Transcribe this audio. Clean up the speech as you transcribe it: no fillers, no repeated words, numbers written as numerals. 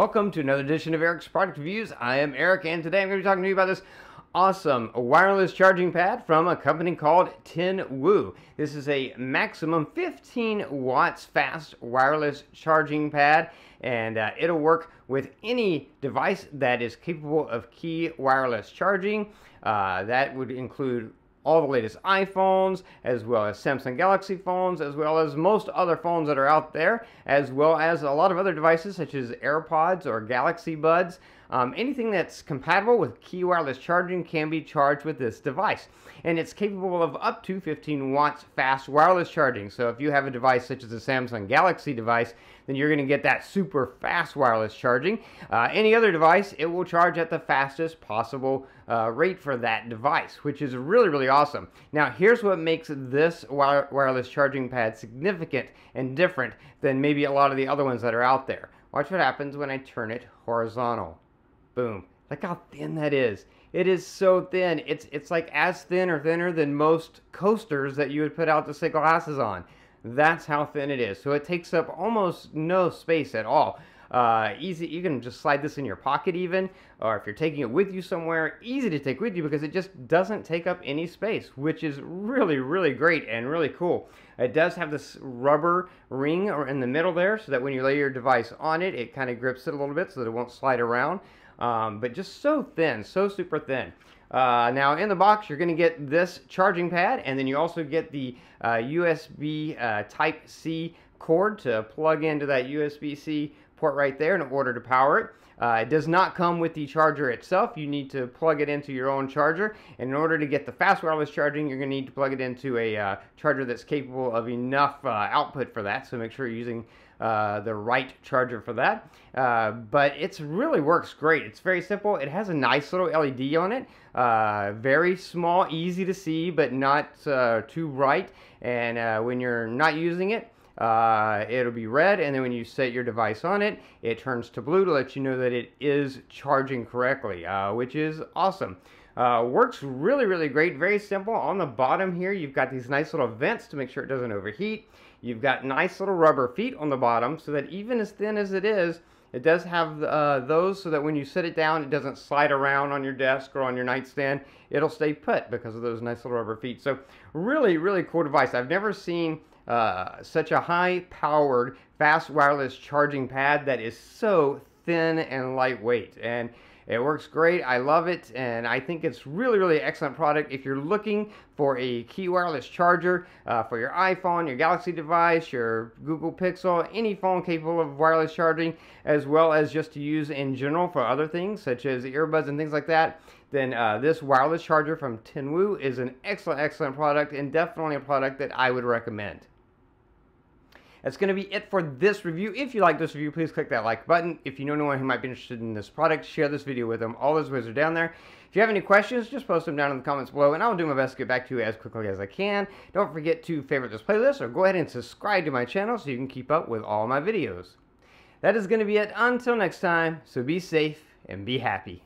Welcome to another edition of Eric's Product Reviews. I am Eric, and today I'm going to be talking to you about this awesome wireless charging pad from a company called Tinwoo. This is a maximum 15 watts fast wireless charging pad, and it'll work with any device that is capable of key wireless charging. That would include all the latest iPhones, as well as Samsung Galaxy phones, as well as most other phones that are out there, as well as a lot of other devices such as AirPods or Galaxy Buds. Anything that's compatible with key wireless charging can be charged with this device. And it's capable of up to 15 watts fast wireless charging. So if you have a device such as a Samsung Galaxy device, then you're going to get that super fast wireless charging. Any other device, it will charge at the fastest possible rate for that device, which is really awesome. Now, here's what makes this wireless charging pad significant and different than maybe a lot of the other ones that are out there. Watch what happens when I turn it horizontal. Boom. Look how thin that is. It is so thin. It's like as thin or thinner than most coasters that you would put out to sit glasses on. That's how thin it is. So it takes up almost no space at all. Easy. You can just slide this in your pocket even, or if you're taking it with you somewhere, easy to take with you because it just doesn't take up any space, which is really great and really cool. It does have this rubber ring in the middle there so that when you lay your device on it, it kind of grips it a little bit so that it won't slide around. But just so thin, so super thin. Now in the box you're going to get this charging pad, and then you also get the USB Type-C cord to plug into that USB-C port right there in order to power it. It does not come with the charger itself. You need to plug it into your own charger, and in order to get the fast wireless charging, you're going to need to plug it into a charger that's capable of enough output for that, so make sure you're using the right charger for that. But it really works great. It's very simple. It has a nice little LED on it. Very small, easy to see, but not too bright. And when you're not using it, it'll be red, and then when you set your device on it, it turns to blue to let you know that it is charging correctly, which is awesome. Works really great, very simple. On the bottom here, you've got these nice little vents to make sure it doesn't overheat. You've got nice little rubber feet on the bottom so that even as thin as it is, it does have those so that when you sit it down, it doesn't slide around on your desk or on your nightstand. It'll stay put because of those nice little rubber feet. So really cool device. I've never seen such a high-powered, fast wireless charging pad that is so thin and lightweight. And it works great. I love it, and I think it's really excellent product if you're looking for a key wireless charger for your iPhone, your Galaxy device, your Google Pixel, any phone capable of wireless charging, as well as just to use in general for other things such as earbuds and things like that. Then this wireless charger from Tinwoo is an excellent product, and definitely a product that I would recommend. That's going to be it for this review. If you like this review, please click that like button. If you know anyone who might be interested in this product, share this video with them. All those ways are down there. If you have any questions, just post them down in the comments below, and I'll do my best to get back to you as quickly as I can. Don't forget to favorite this playlist, or go ahead and subscribe to my channel so you can keep up with all my videos. That is going to be it until next time, so be safe and be happy.